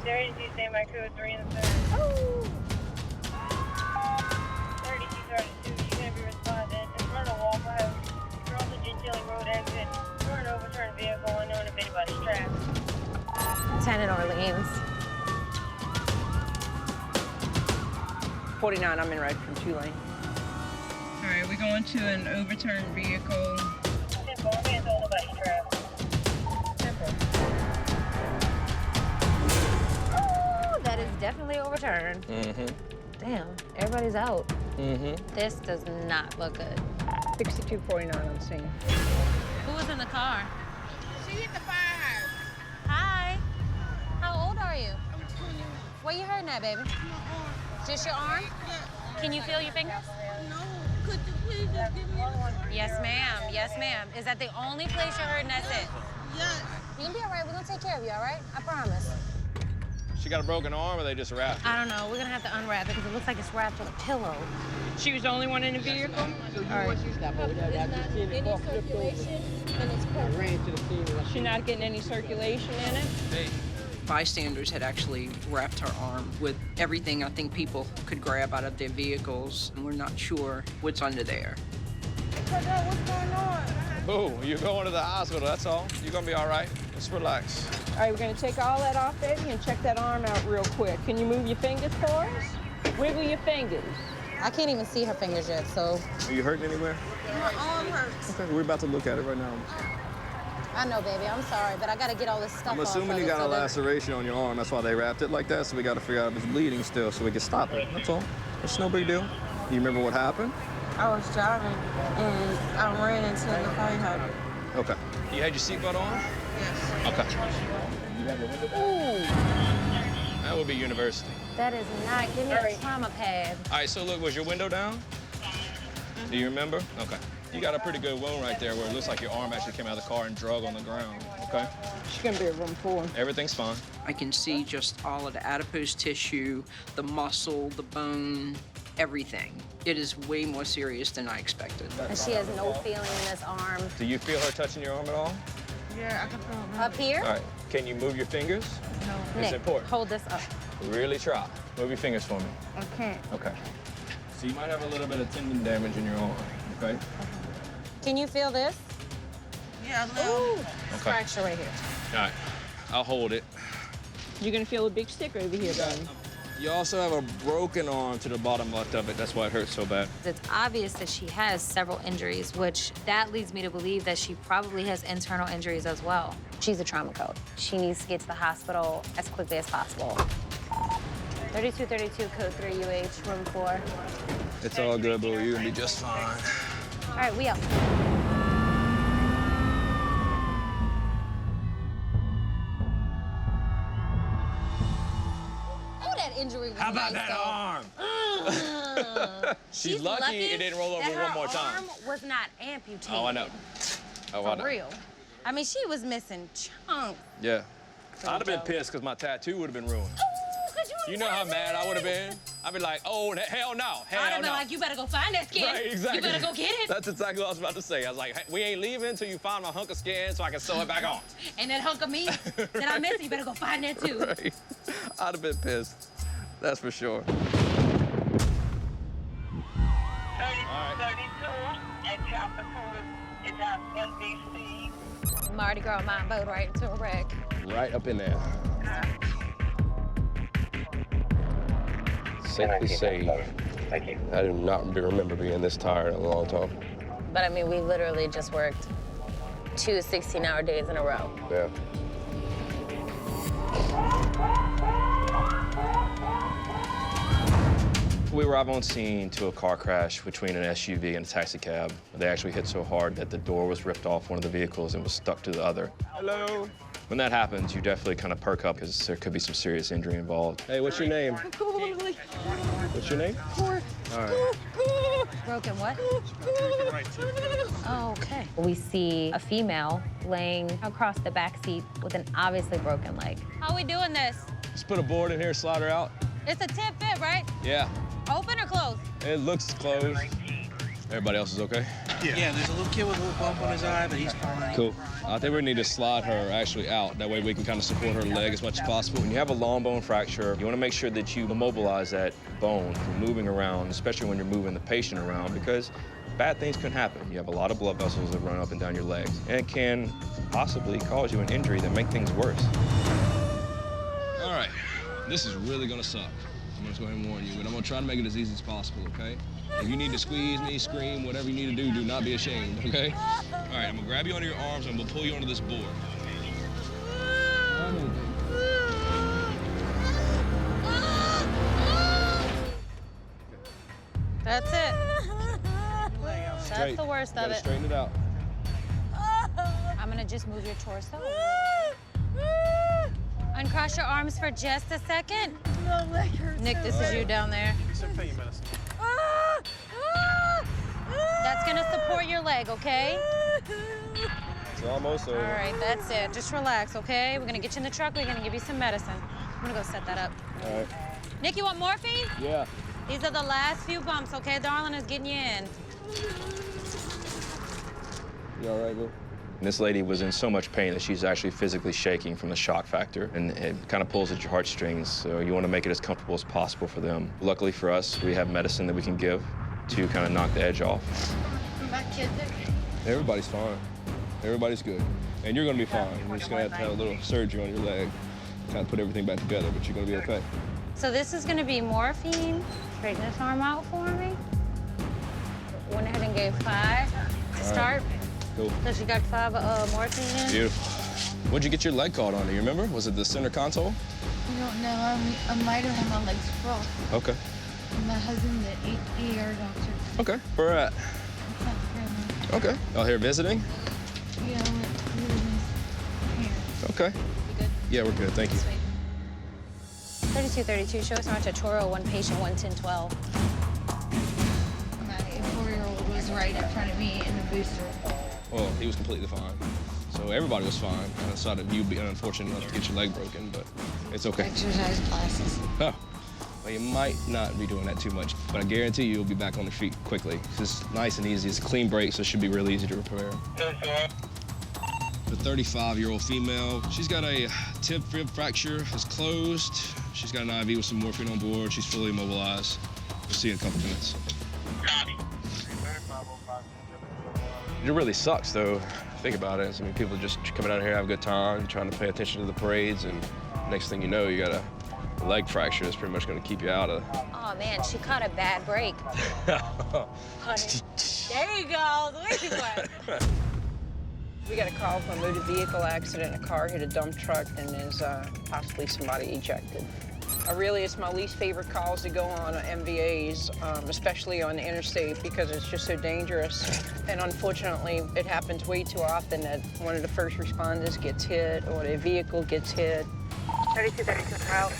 32, stand by code 3 and 3rd. Oh! 32, 32, you're going to be responding in front of Waffle House. You're on the Gentilly Road exit. You're an overturned vehicle unknown if anybody's trapped. 10 in Orleans. 49, I'm in right from Tulane. All right, we're going to an overturned vehicle. Simple, I'm being told nobody's trapped. Simple. Oh, that is definitely overturned. Mm-hmm. Damn, everybody's out. Mm-hmm. This does not look good. 6249 on scene. Who was in the car? She hit the firehouse. Hi. How old are you? I'm 20. What you hurting at, baby? My arm. Just your arm? Yeah. Can you feel your fingers? No. Could you please just give me the Yes, ma'am. Yes, ma'am. Is that the only place you're hurting? That's it? Yes. You're gonna be all right. We're gonna take care of you, all right? I promise. She got a broken arm, or they just wrapped it? I don't know. We're gonna have to unwrap it because it looks like it's wrapped with a pillow. She was the only one in the vehicle? All right. She's not getting any circulation in it? Bystanders had actually wrapped her arm with everything I think people could grab out of their vehicles, and we're not sure what's under there. What's going on? Oh, you're going to the hospital, that's all. You're gonna be all right. Just relax. All right, we're gonna take all that off, baby, and check that arm out real quick. Can you move your fingers for us? Wiggle your fingers. I can't even see her fingers yet, so. Are you hurting anywhere? My arm hurts. Okay, we're about to look at it right now. I know, baby. I'm sorry, but I gotta get all this stuff I'm off assuming of you it got a so that- laceration on your arm. That's why they wrapped it like that, so we gotta figure out if it's bleeding still so we can stop it. That's all. It's no big deal. You remember what happened? I was driving and I ran into the fire hydrant. Okay. You had your seatbelt on? Yes. Okay. That would be university. That is not. Give me a trauma pad. All right, so look, was your window down? Do you remember? Okay. You got a pretty good wound right there where it looks like your arm actually came out of the car and drug on the ground, okay? She's gonna be a room full. Everything's fine. I can see just all of the adipose tissue, the muscle, the bone, everything. It is way more serious than I expected. And she has no feeling in this arm. Do you feel her touching your arm at all? Yeah, I can feel it. Up here? All right. Can you move your fingers? No, It's Nick, important. hold this up. Really try. Move your fingers for me. I can't. Okay. So you might have a little bit of tendon damage in your arm, okay? Can you feel this? Yeah, a little. Fracture right here. All right. I'll hold it. You're gonna feel a big stick over here, baby. You also have a broken arm to the bottom left of it. That's why it hurts so bad. It's obvious that she has several injuries, which that leads me to believe that she probably has internal injuries as well. She's a trauma code. She needs to get to the hospital as quickly as possible. 3232, code 3 UH, room 4. It's all good, boo. You'll be just fine. All right, we out. Oh, that injury was How about nice, that though. arm? She's lucky it didn't roll over that her one more time. arm was not amputated. Oh, I know. Oh, I For know. real. I mean, she was missing chunks. Yeah. I'd have been pissed because my tattoo would have been ruined. You know how mad I would have been? I'd be like, oh, hell no, hell I'd have been no. like, you better go find that skin. Right, exactly. You better go get it. That's exactly what I was about to say. I was like, hey, we ain't leaving until you find my hunk of skin so I can sew it back on. And that hunk of meat that I missed, you better go find that too. Right. I'd have been pissed. That's for sure. 32, entrapped is at NBC. Mardi Gras mind boat right into a wreck. Right up in there. Safe to say, I do not remember being this tired in a long time. But I mean, we literally just worked 2 16-hour days in a row. Yeah. We arrived on scene to a car crash between an SUV and a taxi cab. They actually hit so hard that the door was ripped off one of the vehicles and was stuck to the other. Hello. When that happens, you definitely kind of perk up because there could be some serious injury involved. Hey, what's your name? What's your name? All right. Broken what? Oh, okay. We see a female laying across the back seat with an obviously broken leg. How are we doing this? Just put a board in here, slide her out. It's a tip fit, right? Yeah. Open or closed? It looks closed. Everybody else is okay? Yeah, there's a little kid with a little bump on his eye, but he's fine. Cool. I think we need to slide her actually out. That way we can kind of support her leg as much as possible. When you have a long bone fracture, you want to make sure that you immobilize that bone from moving around, especially when you're moving the patient around, because bad things can happen. You have a lot of blood vessels that run up and down your legs, and it can possibly cause you an injury that make things worse. All right, this is really gonna suck. I'm gonna go ahead and warn you, but I'm gonna try to make it as easy as possible, okay? If you need to squeeze me, scream, whatever you need to do not be ashamed, okay? All right, I'm gonna grab you under your arms and I'm gonna pull you onto this board. That's it. That's the worst of it. Straighten it out. I'm gonna just move your torso. Uncross your arms for just a second. My leg hurts. Nick, this is you down there. Some pain medicine. That's gonna support your leg, okay? It's almost over. All right, that's it. Just relax, okay? We're gonna get you in the truck. We're gonna give you some medicine. I'm gonna go set that up. All right. Nick, you want morphine? Yeah. These are the last few bumps, okay? Darling is getting you in. You all right, boo? This lady was in so much pain that she's actually physically shaking from the shock factor, and it kind of pulls at your heartstrings, so you want to make it as comfortable as possible for them. Luckily for us, we have medicine that we can give to kind of knock the edge off. My kid's okay. Everybody's fine. Everybody's good. And you're going to be fine. You're just going to have a little surgery on your leg, kind of put everything back together, but you're going to be okay. So this is gonna be morphine. Straighten this arm out for me. Went ahead and gave 5 to start. Cool. So she got 5 morphine in. Beautiful. What'd you get your leg caught on? Do you remember? Was it the center console? I don't know. I might have had my legs crossed. Okay. My husband's an ER doctor. Okay. Where at? South Carolina. Okay. Out here visiting? Yeah, I went to his parents. Okay. You good? Yeah, we're good. Thank you. Sweet. 3232, show us how much a Toro, 1 patient, 11012. My 4-year-old was right in front of me in the booster. Well, he was completely fine. So everybody was fine, outside of you being unfortunate enough to get your leg broken, but it's okay. Exercise classes. Oh. Well, you might not be doing that too much, but I guarantee you'll be back on your feet quickly. It's nice and easy. It's a clean break, so it should be really easy to repair. The 35-year-old female, she's got a tib rib fracture, it's closed. She's got an IV with some morphine on board. She's fully immobilized. We'll see you in a couple minutes. It really sucks, though. Think about it. I mean, people just coming out here, have a good time, trying to pay attention to the parades, and next thing you know, you got a leg fracture that's pretty much going to keep you out of. Oh man, she caught a bad break. Honey. There you go. Where's you at? We got a call from a motor vehicle accident. A car hit a dump truck and there's possibly somebody ejected. Really, it's my least favorite calls to go on MVAs, especially on the interstate, because it's just so dangerous. And unfortunately, it happens way too often that one of the first responders gets hit or a vehicle gets hit. 3232 out.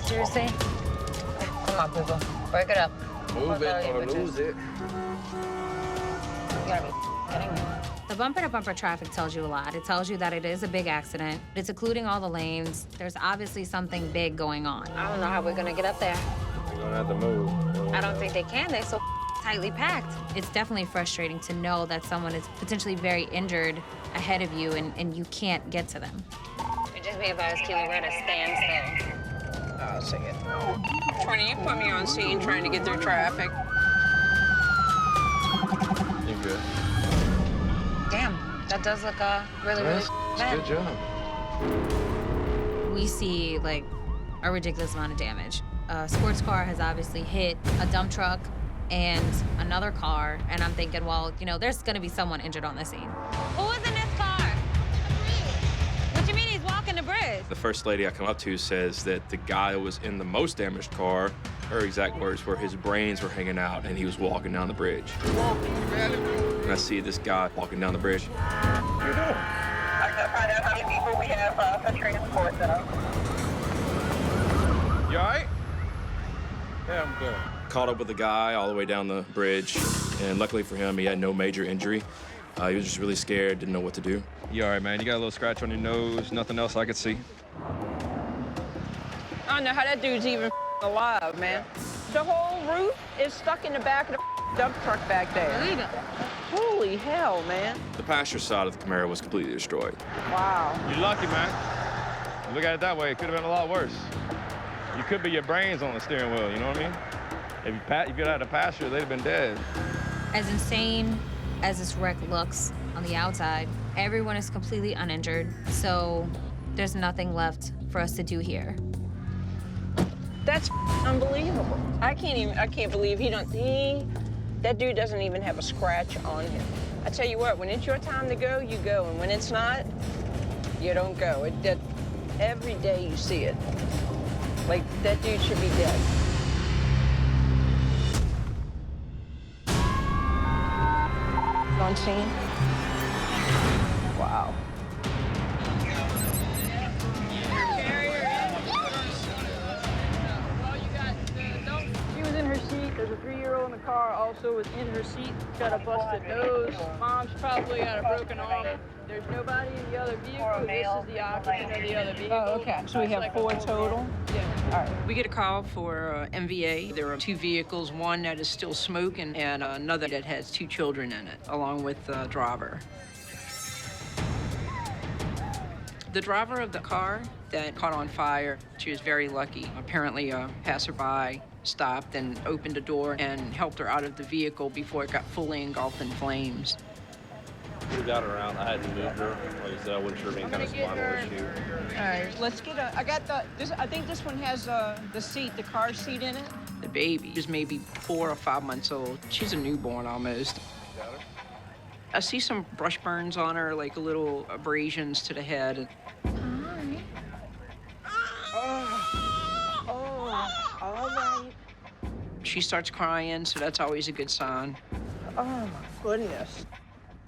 Seriously? Come on, people. Break it up. Move it or lose it. You gotta be kidding me. The bumper-to-bumper traffic tells you a lot. It tells you that it is a big accident. It's occluding all the lanes. There's obviously something big going on. I don't know how we're gonna get up there. You're gonna have to move. I don't think they can. They're so tightly packed. It's definitely frustrating to know that someone is potentially very injured ahead of you and you can't get to them. And just be advised, Keely, we're at a standstill. I'll see it. 20, you put me on scene trying to get through traffic. You're good. Damn, that does look really, really bad. Good job. We see like a ridiculous amount of damage. A sports car has obviously hit a dump truck and another car, and I'm thinking, well, you know, there's gonna be someone injured on the scene. Who was in this car? What you mean he's walking the bridge? The first lady I come up to says that the guy that was in the most damaged car, her exact words were his brains were hanging out and he was walking down the bridge. And I see this guy walking down the bridge. I gotta find out how many people we have for transport, though. You all right? Yeah, I'm good. Caught up with the guy all the way down the bridge, and luckily for him, he had no major injury. He was just really scared, didn't know what to do. You all right, man? You got a little scratch on your nose, nothing else I could see? I don't know how that dude's even alive, man. The whole roof is stuck in the back of the dump truck back there. Holy hell, man. The passenger side of the Camaro was completely destroyed. Wow. You're lucky, man. Look at it that way, it could have been a lot worse. You could be your brains on the steering wheel, you know what I mean? If you could have had a passenger, they'd have been dead. As insane as this wreck looks on the outside, everyone is completely uninjured, so there's nothing left for us to do here. That's unbelievable. I can't believe that dude doesn't even have a scratch on him. I tell you what, when it's your time to go, you go, and when it's not, you don't go. Every day you see it. Like, that dude should be dead. On scene? Wow. She was in her seat. There's a 3-year-old in the car also was in her seat. Got a busted nose. Mom's probably got a broken arm. There's nobody in the other vehicle. This is the occupant of the other vehicle. Oh, okay. So we have 4 total? Yeah. All right. We get a call for MVA. There are 2 vehicles, one that is still smoking and another that has 2 children in it, along with the driver. The driver of the car that caught on fire, she was very lucky. Apparently a passerby stopped and opened a door and helped her out of the vehicle before it got fully engulfed in flames. We got her out. I had to move her. Like I said, I wasn't sure of any kind of spinal issue. All right, let's get I think this one has the seat, the car seat in it. The baby is maybe 4 or 5 months old. She's a newborn almost. I see some brush burns on her, like little abrasions to the head. All right. She starts crying, so that's always a good sign, Oh, my goodness.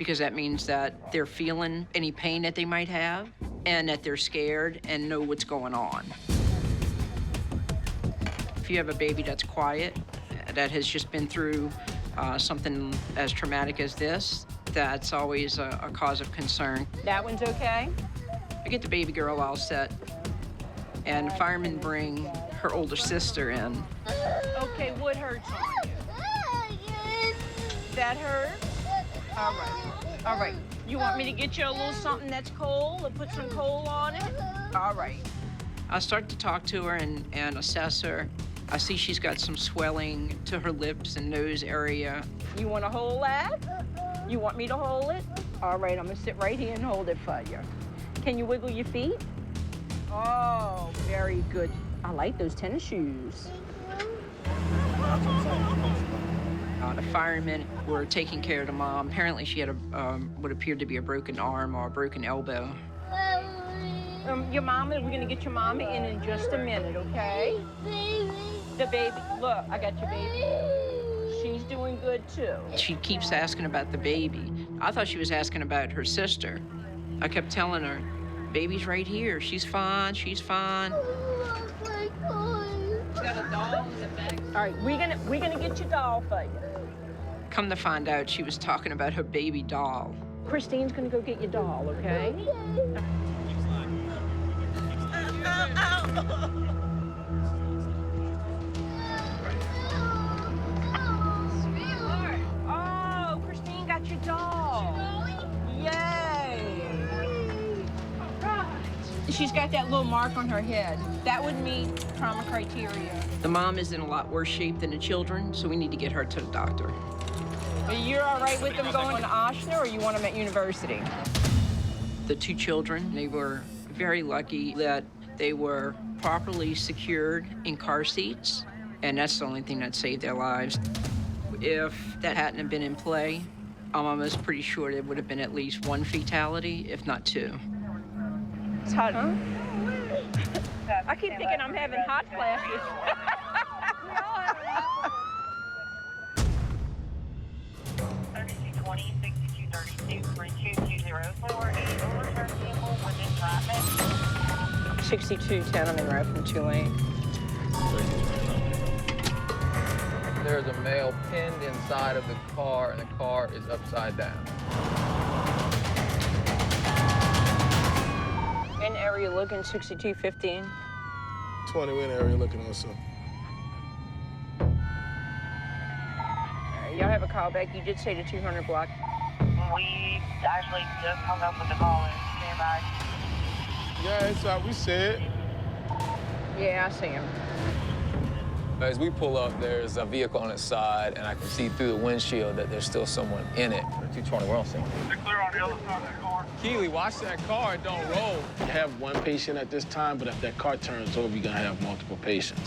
because that means that they're feeling any pain that they might have and that they're scared and know what's going on. If you have a baby that's quiet, that has just been through something as traumatic as this, that's always a cause of concern. That one's okay? I get the baby girl all set, and firemen bring her older sister in. Okay, what hurts on you? That hurt? All right. All right. You want me to get you a little something that's cold and put some coal on it? All right. I start to talk to her and assess her. I see she's got some swelling to her lips and nose area. You want to hold that? You want me to hold it? All right, I'm gonna sit right here and hold it for you. Can you wiggle your feet? Oh, very good. I like those tennis shoes. The firemen were taking care of the mom. Apparently she had what appeared to be a broken arm or a broken elbow. Your mama, we're gonna get your mama in just a minute, okay? The baby, look, I got your baby. She's doing good too. She keeps asking about the baby. I thought she was asking about her sister. I kept telling her, baby's right here. She's fine, she's fine. All right, we're gonna get your doll for you. Come to find out, she was talking about her baby doll. Christine's gonna go get your doll, okay? Oh, Christine got your doll. Yay! She's got that little mark on her head. That would meet trauma criteria. The mom is in a lot worse shape than the children, so we need to get her to the doctor. Are you all right with them going to Oshner, or you want them at university? The 2 children, they were very lucky that they were properly secured in car seats, and that's the only thing that saved their lives. If that hadn't been in play, I'm almost pretty sure there would have been at least 1 fatality, if not 2. It's hot, huh? I keep thinking I'm having hot flashes. 3220, 6232, 3204, a overturned vehicle within traffic. 6210, I'm in right from Tulane. There's a male pinned inside of the car, and the car is upside down. In area looking 6215. 20 in area looking also. Y'all have a call back. You did say the 200 block. We actually just hung up with the caller. Stand by. Yeah, it's like we said. Yeah, I see him. As we pull up, there's a vehicle on its side, and I can see through the windshield that there's still someone in it. 220, we're on scene. They're clear on the other side of the car. Keely, watch that car, don't roll. You have one patient at this time, but if that car turns over, you're gonna have multiple patients.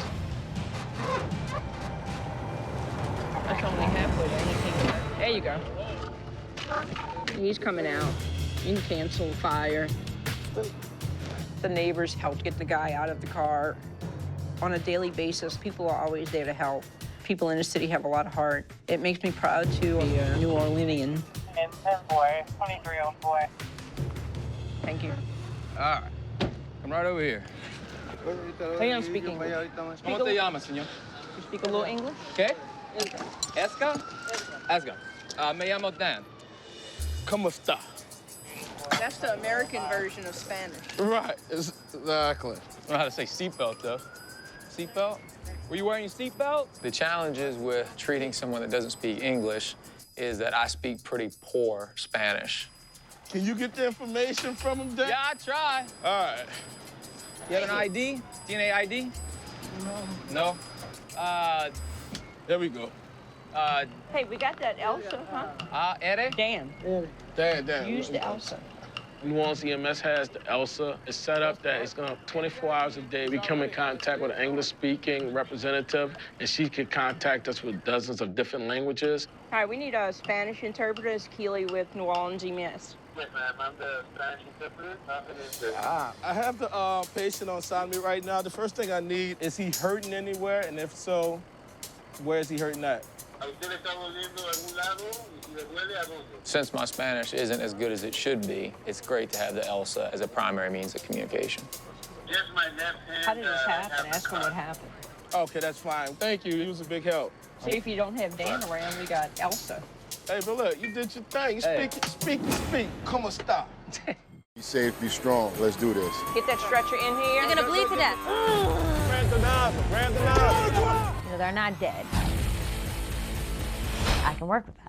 That's only halfway there. There you go. He's coming out. You can cancel the fire. The neighbors helped get the guy out of the car. On a daily basis, people are always there to help. People in the city have a lot of heart. It makes me proud to be a New Orleanian. And 10-4, 2304. Thank you. All right, come right over here. How you don't speak English? ¿Cómo te llamas, señor? You speak a little English? ¿Qué? Esca? Esca. Me llamo Dan. ¿Cómo está? That's the American version of Spanish. Right, exactly. I don't know how to say seatbelt, though. Seatbelt? Were you wearing your seatbelt? The challenges with treating someone that doesn't speak English is that I speak pretty poor Spanish. Can you get the information from him, Dan? Yeah, I try. All right. You have an ID? DNA ID? No. No? There we go. Hey, we got that Elsa, huh? Ere? Dan. Dan. Use the Elsa. New Orleans EMS has the ELSA. It's set up that it's gonna 24 hours a day. We come in contact with an English-speaking representative, and she can contact us with dozens of different languages. Hi, we need a Spanish interpreter. It's Keely with New Orleans EMS. Yes, ma'am. I'm the Spanish interpreter. I have the patient on side of me right now. The first thing I need, is he hurting anywhere? And if so, where is he hurting at? Since my Spanish isn't as good as it should be, it's great to have the ELSA as a primary means of communication. Just my left hand. How did this happen? Ask her what happened. Okay, that's fine. Thank you. You was a big help. See, if you don't have Dan around, we got Elsa. Hey, but look, you did your thing. Speak. Come on, stop. Be safe, be strong. Let's do this. Get that stretcher in here. You're gonna bleed to death. Brandon, They're not dead. I can work with them.